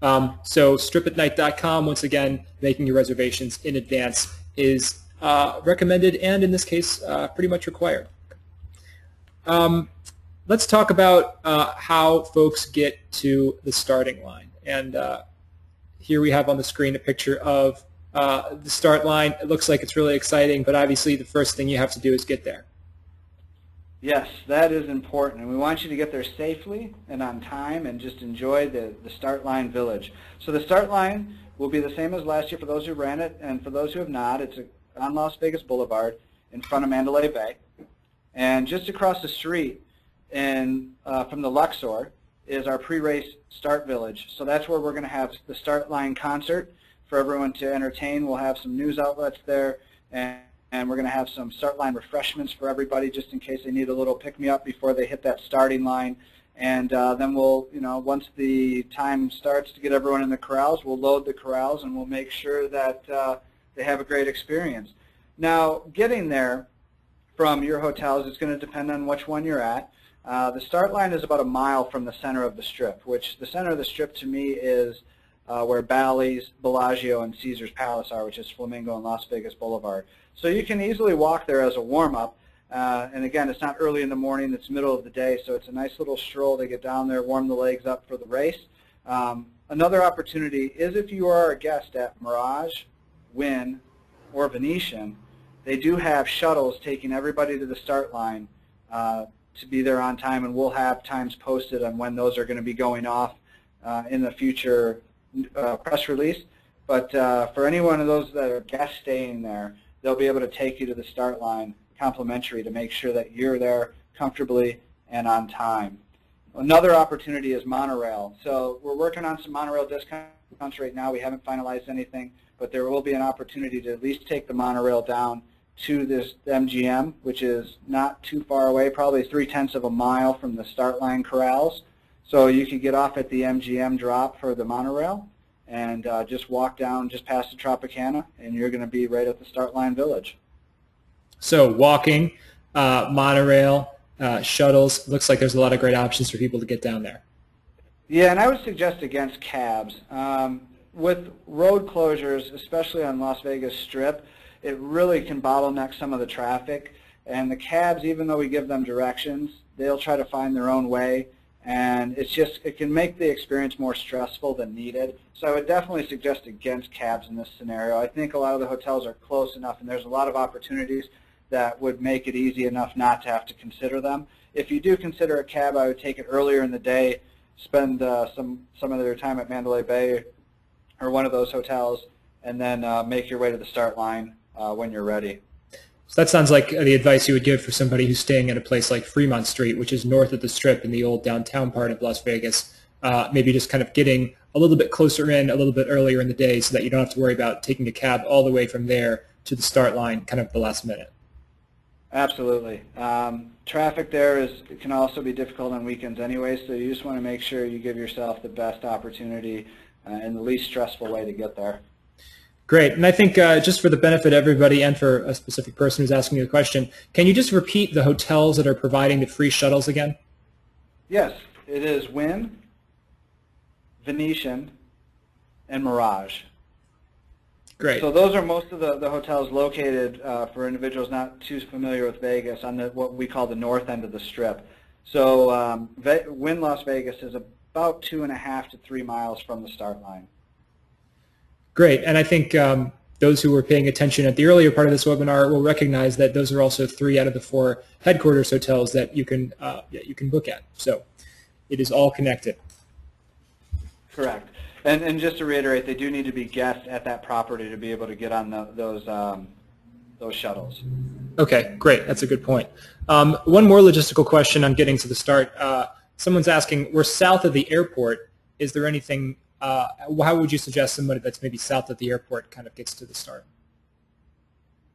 So stripatnight.com, once again, making your reservations in advance is recommended and, in this case, pretty much required. Let's talk about how folks get to the starting line. And here we have on the screen a picture of the start line. It looks like it's really exciting, but obviously the first thing you have to do is get there. Yes, that is important, and we want you to get there safely and on time and just enjoy the start line village. So the start line will be the same as last year for those who ran it, and for those who have not, it's on Las Vegas Boulevard in front of Mandalay Bay. And just across the street from the Luxor is our pre-race start village. So that's where we're going to have the start line concert for everyone to entertain. We'll have some news outlets there, and we're going to have some start line refreshments for everybody just in case they need a little pick-me-up before they hit that starting line. And then we'll, once the time starts to get everyone in the corrals, we'll load the corrals and we'll make sure that they have a great experience. Now, getting there from your hotels is going to depend on which one you're at. The start line is about a mile from the center of the Strip, which the center of the Strip to me is where Bally's, Bellagio, and Caesar's Palace are, which is Flamingo and Las Vegas Boulevard. So you can easily walk there as a warm-up. And again, it's not early in the morning, it's middle of the day, so it's a nice little stroll to get down there, warm the legs up for the race. Another opportunity is if you are a guest at Mirage, Wynn, or Venetian, they do have shuttles taking everybody to the start line to be there on time, and we'll have times posted on when those are going to be going off in the future press release. But for any one of those that are guests staying there, they'll be able to take you to the start line complimentary to make sure that you're there comfortably and on time. Another opportunity is monorail. So we're working on some monorail discounts right now. We haven't finalized anything, but there will be an opportunity to at least take the monorail down to this MGM, which is not too far away, probably 3/10 of a mile from the start line corrals. So you could get off at the MGM drop for the monorail and just walk down just past the Tropicana, and you're going to be right at the start line village. So walking, monorail, shuttles, looks like there's a lot of great options for people to get down there. Yeah, and I would suggest against cabs. With road closures, especially on Las Vegas Strip, it really can bottleneck some of the traffic. And the cabs, even though we give them directions, they'll try to find their own way. And it can make the experience more stressful than needed. So I would definitely suggest against cabs in this scenario. I think a lot of the hotels are close enough, and there's a lot of opportunities that would make it easy enough not to have to consider them. If you do consider a cab, I would take it earlier in the day, spend some of your time at Mandalay Bay or one of those hotels, and then make your way to the start line when you're ready. So that sounds like the advice you would give for somebody who's staying at a place like Fremont Street, which is north of the Strip in the old downtown part of Las Vegas. Maybe just kind of getting a little bit closer in, a little bit earlier in the day so that you don't have to worry about taking a cab all the way from there to the start line kind of at the last minute. Absolutely. Traffic there can also be difficult on weekends anyway, so you just want to make sure you give yourself the best opportunity and the least stressful way to get there. Great. And I think just for the benefit of everybody and for a specific person who's asking you the question, can you just repeat the hotels that are providing the free shuttles again? Yes. It is Wynn, Venetian, and Mirage. Great. So those are most of the hotels located for individuals not too familiar with Vegas on what we call the north end of the Strip. So Wynn Las Vegas is about 2.5 to 3 miles from the start line. Great. And I think those who were paying attention at the earlier part of this webinar will recognize that those are also 3 out of the 4 headquarters hotels that you can book at. So it is all connected. Correct. And just to reiterate, they do need to be guests at that property to be able to get on those shuttles. Okay, great. That's a good point. One more logistical question on getting to the start. Someone's asking, we're south of the airport. Is there anything, how would you suggest somebody that's maybe south of the airport kind of gets to the start?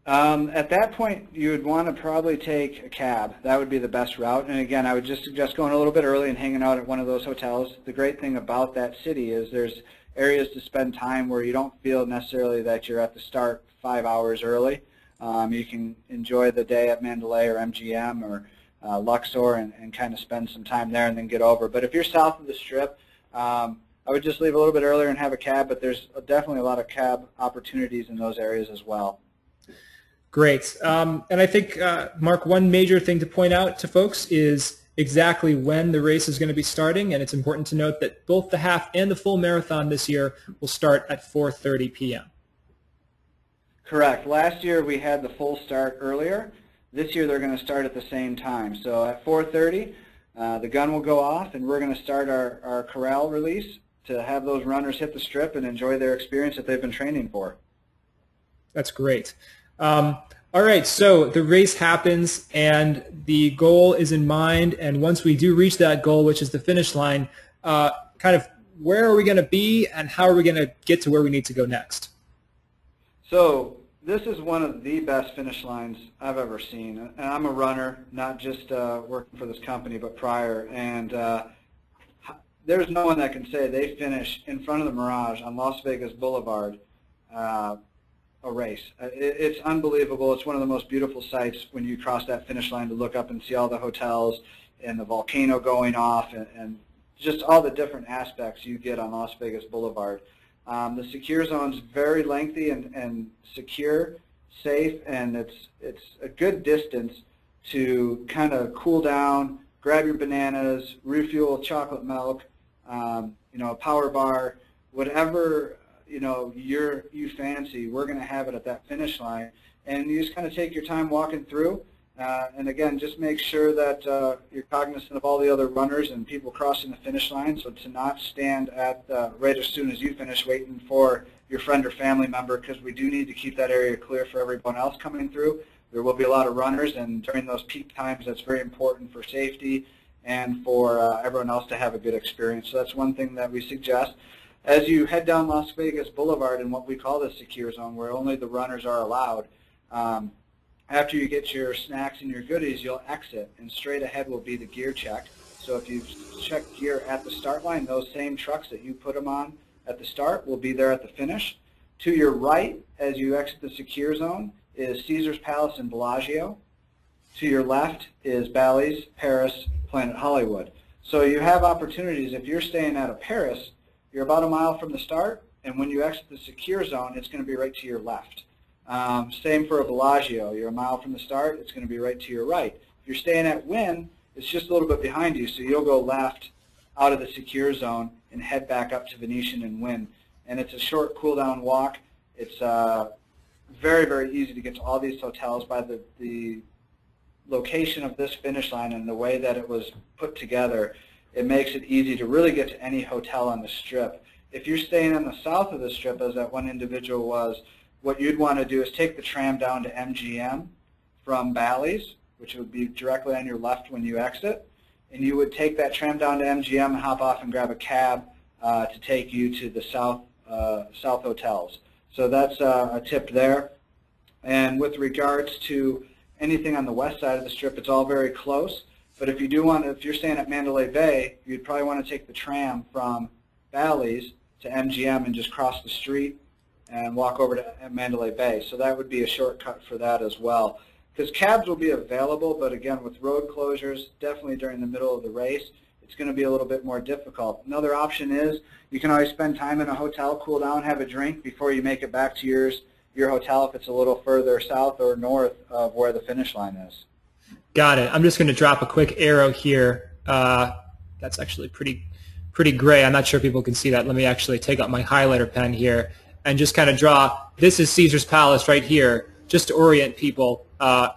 At that point, you would want to probably take a cab. That would be the best route. And again, I would just suggest going a little bit early and hanging out at one of those hotels. The great thing about that city is there's areas to spend time where you don't feel necessarily that you're at the start 5 hours early. You can enjoy the day at Mandalay or MGM or Luxor and kind of spend some time there and then get over. But if you're south of the Strip, I would just leave a little bit earlier and have a cab, but there's definitely a lot of cab opportunities in those areas as well. Great. And I think, Mark, one major thing to point out to folks is exactly when the race is going to be starting, and it's important to note that both the half and the full marathon this year will start at 4:30 p.m. Correct. Last year we had the full start earlier. This year they're going to start at the same time. So at 4:30, the gun will go off, and we're going to start our corral release to have those runners hit the Strip and enjoy their experience that they've been training for. That's great. All right, so the race happens, and the goal is in mind, and once we do reach that goal, which is the finish line, kind of where are we going to be, and how are we going to get to where we need to go next? So this is one of the best finish lines I've ever seen, and I'm a runner, not just working for this company, but prior, and there's no one that can say they finish in front of the Mirage on Las Vegas Boulevard a race. It's unbelievable. It's one of the most beautiful sights when you cross that finish line to look up and see all the hotels and the volcano going off and just all the different aspects you get on Las Vegas Boulevard. The secure zone is very lengthy and secure, safe, and it's a good distance to kind of cool down, grab your bananas, refuel chocolate milk, a power bar, whatever you fancy. We're going to have it at that finish line, and you just kind of take your time walking through. And again, just make sure that you're cognizant of all the other runners and people crossing the finish line, so to not stand at right as soon as you finish waiting for your friend or family member, because we do need to keep that area clear for everyone else coming through. There will be a lot of runners, and during those peak times, that's very important for safety and for everyone else to have a good experience. So that's one thing that we suggest. As you head down Las Vegas Boulevard in what we call the secure zone, where only the runners are allowed, after you get your snacks and your goodies, you'll exit, and straight ahead will be the gear check. So if you check gear at the start line, those same trucks that you put them on at the start will be there at the finish. To your right, as you exit the secure zone, is Caesar's Palace and Bellagio. To your left is Bally's, Paris, Planet Hollywood. So you have opportunities. If you're staying out of Paris, you're about a mile from the start, and when you exit the secure zone, it's going to be right to your left. Same for a Bellagio. You're a mile from the start, it's going to be right to your right. If you're staying at Wynn, it's just a little bit behind you, so you'll go left out of the secure zone and head back up to Venetian and Wynn. And it's a short cool-down walk. It's very, very easy to get to all these hotels by the location of this finish line and the way that it was put together. It makes it easy to really get to any hotel on the Strip. If you're staying on the south of the Strip, as that one individual was, what you'd want to do is take the tram down to MGM from Bally's, which would be directly on your left when you exit, and you would take that tram down to MGM and hop off and grab a cab to take you to the south hotels. So that's a tip there. And with regards to anything on the west side of the Strip, it's all very close. But if you're staying at Mandalay Bay, you'd probably want to take the tram from Bally's to MGM and just cross the street and walk over to Mandalay Bay. So that would be a shortcut for that as well. Because cabs will be available, but again, with road closures, definitely during the middle of the race, it's going to be a little bit more difficult. Another option is you can always spend time in a hotel, cool down, have a drink before you make it back to your hotel if it's a little further south or north of where the finish line is. Got it. I'm just going to drop a quick arrow here. That's actually pretty gray. I'm not sure if people can see that. Let me actually take out my highlighter pen here and just kind of draw. This is Caesar's Palace right here, just to orient people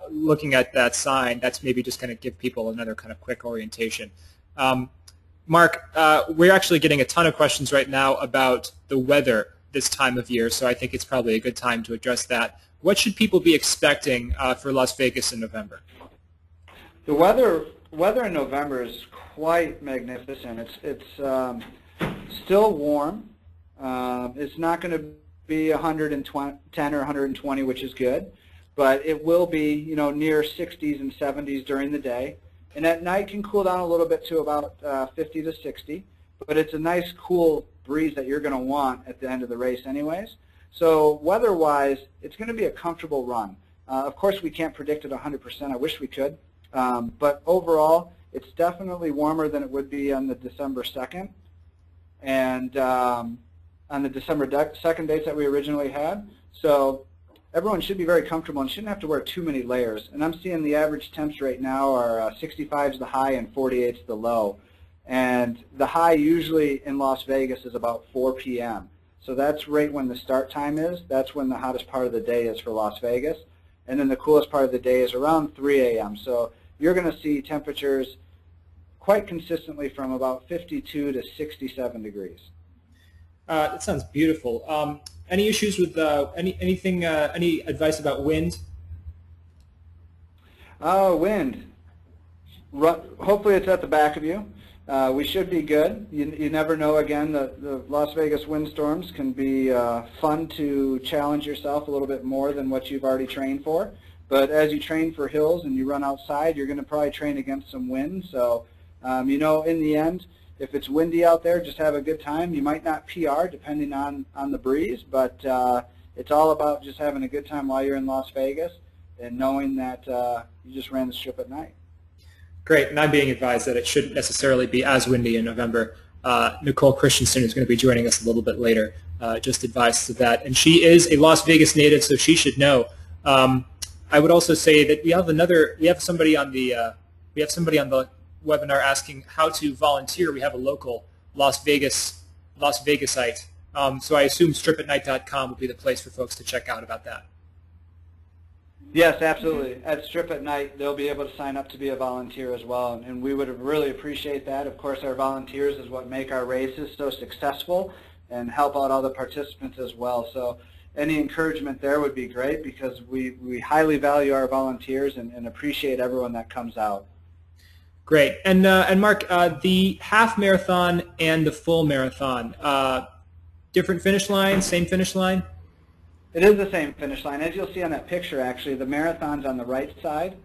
looking at that sign. That's maybe just going to give people another kind of quick orientation. Mark, we're actually getting a ton of questions right now about the weather this time of year, so I think it's probably a good time to address that. What should people be expecting for Las Vegas in November? The weather in November is quite magnificent. It's still warm. It's not going to be 110 or 120, which is good, but it will be near 60s and 70s during the day, and at night can cool down a little bit to about 50 to 60. But it's a nice cool breeze that you're going to want at the end of the race anyways. So weather-wise, it's going to be a comfortable run. Of course, we can't predict it 100%. I wish we could. But overall, it's definitely warmer than it would be on the December 2nd. And on the December 2nd dates that we originally had. So everyone should be very comfortable and shouldn't have to wear too many layers. And I'm seeing the average temps right now are 65 is the high and 48 is the low. And the high usually in Las Vegas is about 4 p.m. So that's right when the start time is. That's when the hottest part of the day is for Las Vegas. And then the coolest part of the day is around 3 a.m. So you're going to see temperatures quite consistently from about 52 to 67 degrees. That sounds beautiful. Any issues with any advice about wind? Wind. Hopefully it's at the back of you. We should be good. You never know. Again, the Las Vegas windstorms can be fun to challenge yourself a little bit more than what you've already trained for. But as you train for hills and you run outside, you're going to probably train against some wind. So, in the end, if it's windy out there, just have a good time. You might not PR depending on the breeze, but it's all about just having a good time while you're in Las Vegas and knowing that you just ran the Strip at night. Great, and I'm being advised that it shouldn't necessarily be as windy in November. Nicole Christensen, who's going to be joining us a little bit later, just advised us of that. And she is a Las Vegas native, so she should know. I would also say that we have somebody on the webinar asking how to volunteer. We have a local Las Vegasite. So I assume stripatnight.com would be the place for folks to check out about that. Yes, absolutely. At Strip at Night, they'll be able to sign up to be a volunteer as well, and we would really appreciate that. Of course, our volunteers is what make our races so successful and help out all the participants as well. So any encouragement there would be great, because we highly value our volunteers and appreciate everyone that comes out. Great. And Mark, the half marathon and the full marathon, different finish line, same finish line? It is the same finish line. As you'll see on that picture, actually, the marathon's on the right side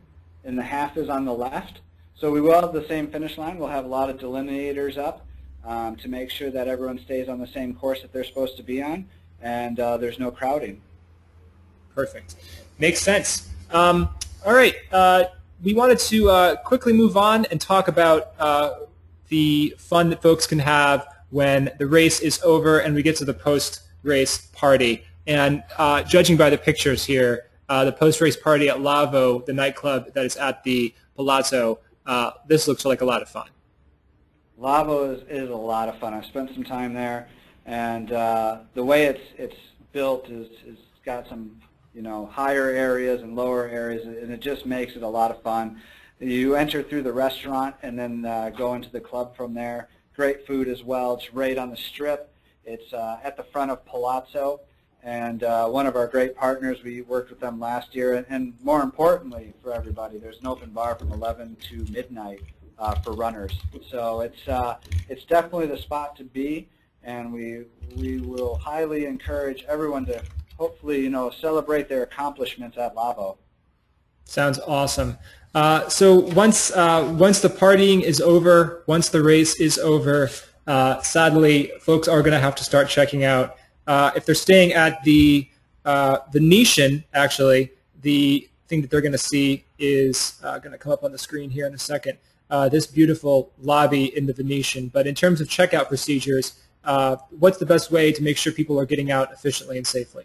and the half is on the left. So we will have the same finish line. We'll have a lot of delineators up to make sure that everyone stays on the same course that they're supposed to be on, and there's no crowding. Perfect. Makes sense. All right. We wanted to quickly move on and talk about the fun that folks can have when the race is over and we get to the post-race party. And judging by the pictures here, the post-race party at Lavo, the nightclub that is at the Palazzo, this looks like a lot of fun. Lavo is a lot of fun. I've spent some time there, and the way it's built is got some higher areas and lower areas, and it just makes it a lot of fun. You enter through the restaurant and then go into the club from there. Great food as well. It's right on the Strip. It's at the front of Palazzo. And one of our great partners, we worked with them last year, and more importantly for everybody, there's an open bar from 11 to midnight for runners. So it's definitely the spot to be, and we will highly encourage everyone to hopefully celebrate their accomplishments at Lavo. Sounds awesome. So once the partying is over, once the race is over, sadly, folks are going to have to start checking out. If they're staying at the Venetian, actually, the thing that they're going to see is going to come up on the screen here in a second, this beautiful lobby in the Venetian. But in terms of checkout procedures, what's the best way to make sure people are getting out efficiently and safely?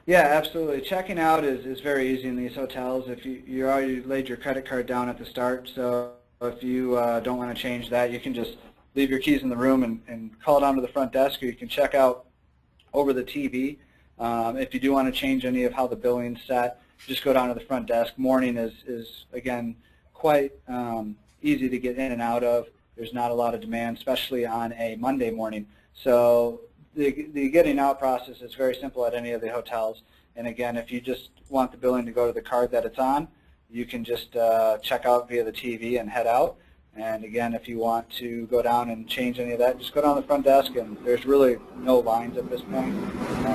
Yeah, absolutely. Checking out is very easy in these hotels. If you already laid your credit card down at the start, so if you don't want to change that, you can just leave your keys in the room and call down to the front desk, or you can check out over the TV. If you do want to change any of how the billing's set, just go down to the front desk. Morning is again, quite easy to get in and out of. There's not a lot of demand, especially on a Monday morning. So the getting out process is very simple at any of the hotels. And again, if you just want the billing to go to the card that it's on, you can just check out via the TV and head out. And again, if you want to go down and change any of that, just go down to the front desk, and there's really no lines at this point,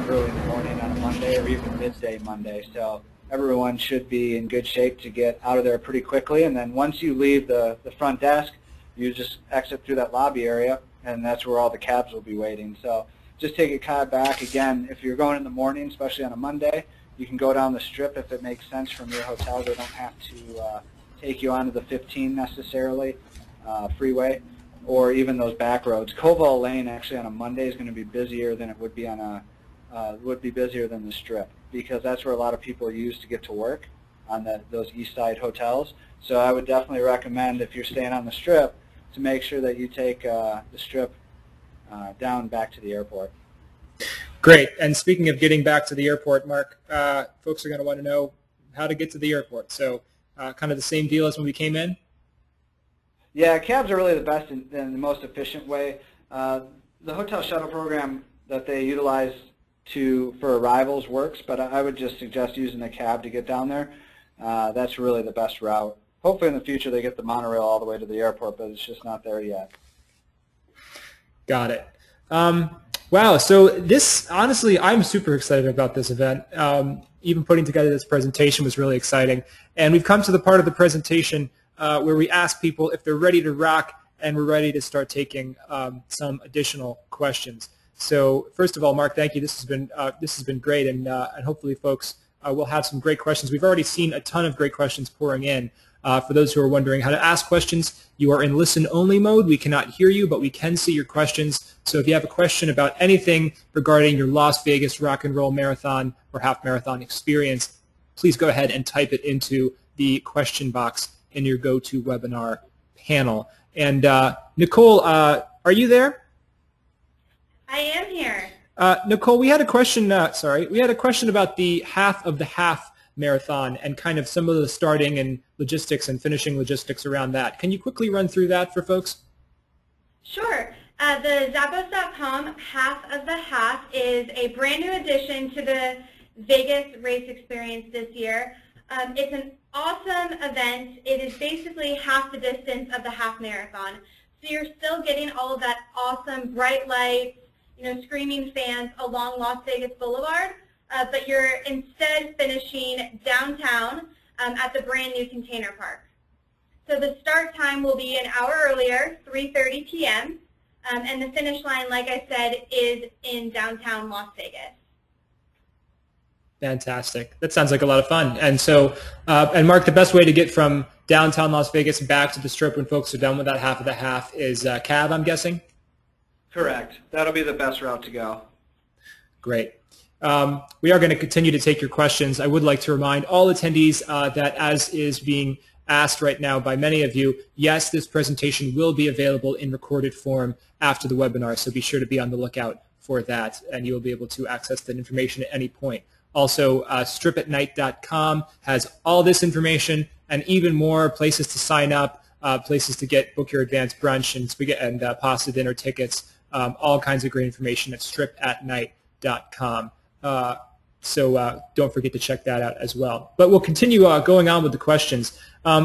early in the morning on a Monday or even midday Monday. So everyone should be in good shape to get out of there pretty quickly. And then once you leave the front desk, you just exit through that lobby area, and that's where all the cabs will be waiting. So just take a cab back. Again, if you're going in the morning, especially on a Monday, you can go down the Strip if it makes sense from your hotel. They don't have to take you onto the 15 necessarily, freeway, or even those back roads. Koval Lane actually on a Monday is going to be busier than it would be on busier than the Strip, because that's where a lot of people use to get to work on those east side hotels. So I would definitely recommend, if you're staying on the Strip, to make sure that you take the Strip down back to the airport. Great. And speaking of getting back to the airport, Mark, folks are going to want to know how to get to the airport. So kind of the same deal as when we came in? Yeah, cabs are really the best and the most efficient way. The hotel shuttle program that they utilize for arrivals works, but I would just suggest using a cab to get down there. That's really the best route. Hopefully in the future they get the monorail all the way to the airport, but it's just not there yet. Got it. Wow, so this, honestly, I'm super excited about this event. Even putting together this presentation was really exciting. And we've come to the part of the presentation where we ask people if they're ready to rock, and we're ready to start taking some additional questions. So first of all, Mark, thank you. This has been great, and hopefully folks will have some great questions. We've already seen a ton of great questions pouring in. For those who are wondering how to ask questions, you are in listen-only mode. We cannot hear you, but we can see your questions. So if you have a question about anything regarding your Las Vegas Rock and Roll Marathon or Half Marathon experience, please go ahead and type it into the question box in your GoToWebinar panel. And Nicole, are you there? I am here. Nicole, we had a question. We had a question about the half of the half marathon and kind of some of the starting and logistics and finishing logistics around that. Can you quickly run through that for folks? Sure. The Zappos.com Half of the Half is a brand new addition to the Vegas race experience this year. It's an awesome event. It is basically half the distance of the half marathon. So you're still getting all of that awesome bright lights, screaming fans along Las Vegas Boulevard, but you're instead finishing downtown at the brand new container park. So the start time will be an hour earlier, 3:30 p.m., and the finish line, like I said, is in downtown Las Vegas. Fantastic. That sounds like a lot of fun. And so, and Mark, the best way to get from downtown Las Vegas back to the Strip when folks are done with that half of the half is cab, I'm guessing? Correct. That'll be the best route to go. Great. We are going to continue to take your questions. I would like to remind all attendees that, as is being asked right now by many of you, yes, this presentation will be available in recorded form after the webinar, so be sure to be on the lookout for that, and you will be able to access that information at any point. Also, stripatnight.com has all this information and even more places to sign up, places to book your advanced brunch and spaghetti and pasta dinner tickets, all kinds of great information at stripatnight.com. So don't forget to check that out as well. But we'll continue going on with the questions.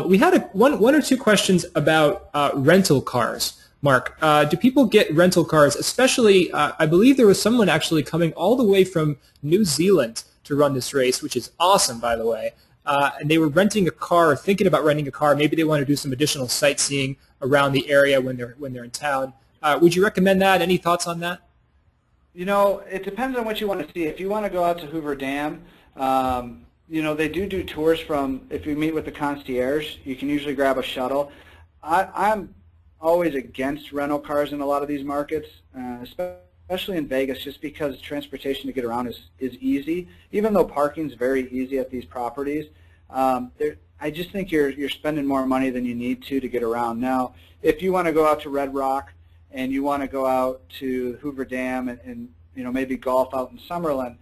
We had one or two questions about rental cars. Mark, do people get rental cars, especially, I believe there was someone actually coming all the way from New Zealand to run this race, which is awesome, by the way. And they were renting a car, or thinking about renting a car. Maybe they want to do some additional sightseeing around the area when they're in town. Would you recommend that? Any thoughts on that? It depends on what you want to see. If you want to go out to Hoover Dam, they do tours from, if you meet with the concierge, you can usually grab a shuttle. I'm always against rental cars in a lot of these markets, especially in Vegas, just because transportation to get around is easy. Even though parking's very easy at these properties, I just think you're spending more money than you need to get around. Now, if you want to go out to Red Rock and you want to go out to Hoover Dam and maybe golf out in Summerlin,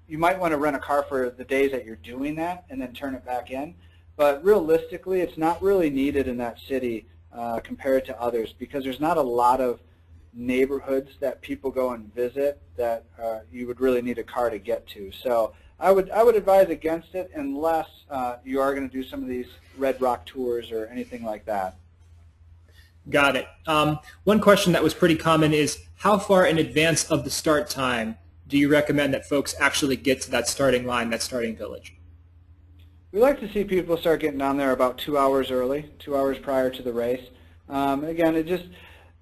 you might want to rent a car for the days that you're doing that and then turn it back in. But realistically, it's not really needed in that city compared to others, because there's not a lot of neighborhoods that people go and visit that you would really need a car to get to. So I would advise against it unless you are going to do some of these Red Rock tours or anything like that. Got it. One question that was pretty common is, how far in advance of the start time do you recommend that folks actually get to that starting line, that starting village? We like to see people start getting down there about 2 hours early, 2 hours prior to the race. Again,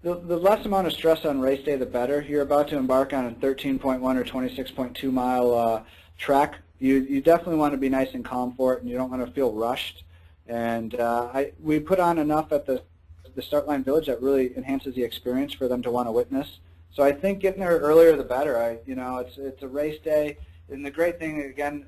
the less amount of stress on race day, the better. You're about to embark on a 13.1 or 26.2 mile trek. You definitely want to be nice and calm for it, and you don't want to feel rushed. And we put on enough at the start line village that really enhances the experience for them to want to witness. So I think getting there earlier the better. It's a race day, and the great thing, again,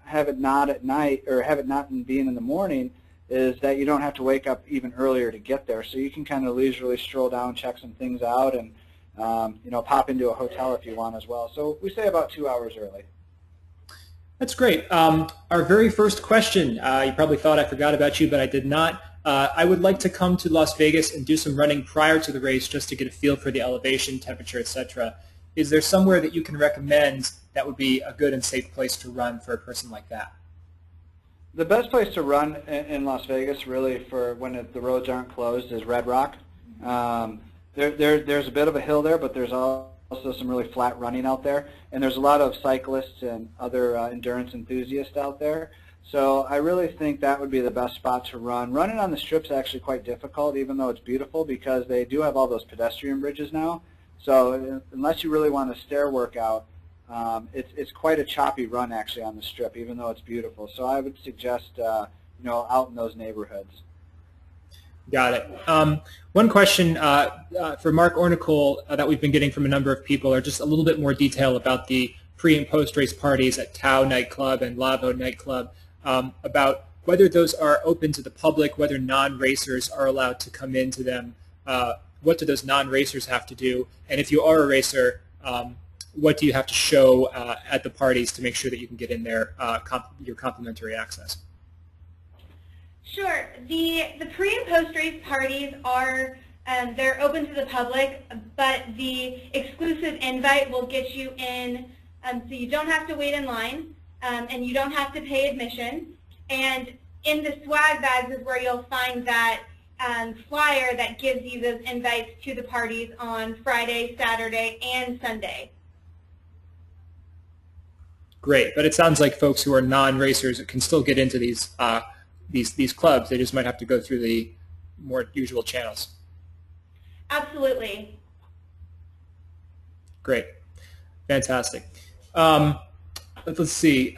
have it not at night or have it not being in the morning, is that you don't have to wake up even earlier to get there. So you can kind of leisurely stroll down, check some things out, and pop into a hotel if you want as well. So we say about 2 hours early. That's great. Our very first question, you probably thought I forgot about you, but I did not. I would like to come to Las Vegas and do some running prior to the race just to get a feel for the elevation, temperature, etc. Is there somewhere that you can recommend that would be a good and safe place to run for a person like that? The best place to run in Las Vegas, really, for when the roads aren't closed, is Red Rock. There's a bit of a hill there, but there's also some really flat running out there, and there's a lot of cyclists and other endurance enthusiasts out there. So I really think that would be the best spot to run. Running on the Strip's actually quite difficult, even though it's beautiful, because they do have all those pedestrian bridges now. So unless you really want a stair workout, it's quite a choppy run actually on the Strip, even though it's beautiful. So I would suggest out in those neighborhoods. Got it. One question for Mark or Nicole that we've been getting from a number of people are just a little bit more detail about the pre- and post-race parties at Tao nightclub and Lavo nightclub, about whether those are open to the public, whether non-racers are allowed to come into them. What do those non-racers have to do? And if you are a racer, what do you have to show at the parties to make sure that you can get in there, your complimentary access? Sure. The pre- and post-race parties are they're open to the public, but the exclusive invite will get you in, so you don't have to wait in line, and you don't have to pay admission. And in the swag bags is where you'll find that flyer that gives you those invites to the parties on Friday, Saturday, and Sunday. Great, but it sounds like folks who are non-racers can still get into these clubs. They just might have to go through the more usual channels. Absolutely. Great, fantastic. Let's see.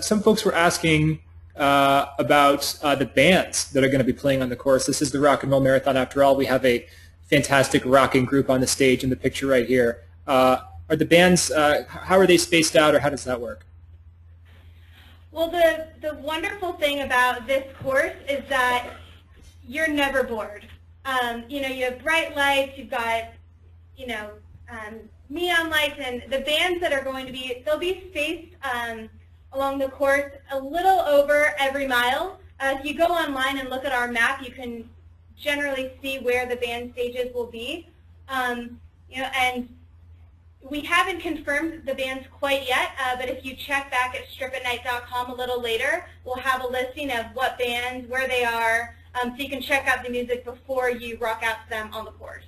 Some folks were asking about the bands that are going to be playing on the course. This is the Rock and Roll Marathon. After all, we have a fantastic rocking group on the stage in the picture right here. Are the bands, how are they spaced out, or how does that work? Well, the wonderful thing about this course is that you're never bored. You have bright lights, you've got, neon lights, and the bands that are going to be, they'll be spaced along the course a little over every mile. If you go online and look at our map, you can generally see where the band stages will be. And we haven't confirmed the bands quite yet, but if you check back at stripatnight.com a little later, we'll have a listing of what bands, where they are, so you can check out the music before you rock out to them on the course.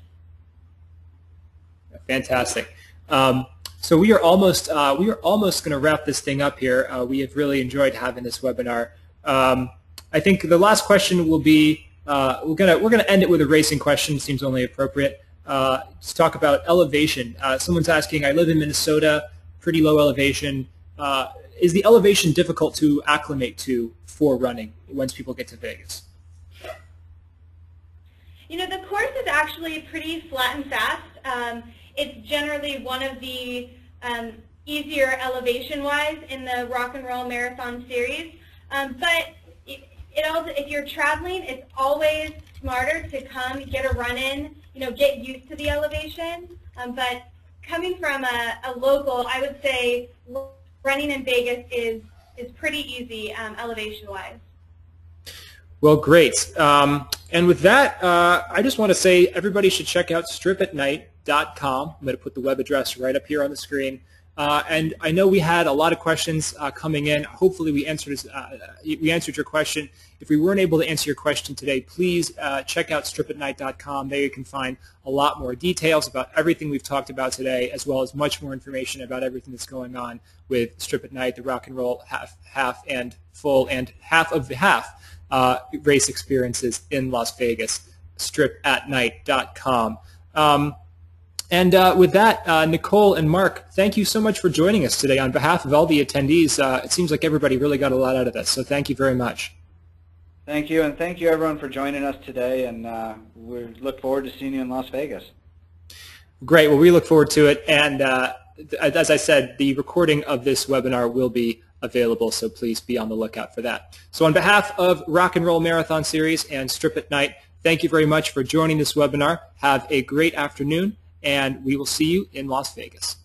Fantastic. So we are almost going to wrap this thing up here. We have really enjoyed having this webinar. I think the last question will be we're gonna end it with a racing question. Seems only appropriate. To talk about elevation. Someone's asking, I live in Minnesota, pretty low elevation. Is the elevation difficult to acclimate to for running once people get to Vegas? The course is actually pretty flat and fast. It's generally one of the easier elevation-wise in the Rock and Roll Marathon series. But if you're traveling, it's always smarter to come, get a run in, get used to the elevation. But coming from a local, I would say running in Vegas is pretty easy elevation-wise. Well, great. And with that, I just want to say everybody should check out stripatnight.com. I'm going to put the web address right up here on the screen. And I know we had a lot of questions coming in. Hopefully we answered your question. If we weren't able to answer your question today, please check out stripatnight.com. There you can find a lot more details about everything we've talked about today, as well as much more information about everything that's going on with Strip at Night, the rock and roll half and full and half of the half race experiences in Las Vegas, stripatnight.com. And with that, Nicole and Mark, thank you so much for joining us today. On behalf of all the attendees, it seems like everybody really got a lot out of this, so thank you very much. Thank you, and thank you everyone for joining us today, and we look forward to seeing you in Las Vegas. Great. Well, we look forward to it, and as I said, the recording of this webinar will be available, so please be on the lookout for that. So on behalf of Rock and Roll Marathon Series and Strip at Night, thank you very much for joining this webinar. Have a great afternoon, and we will see you in Las Vegas.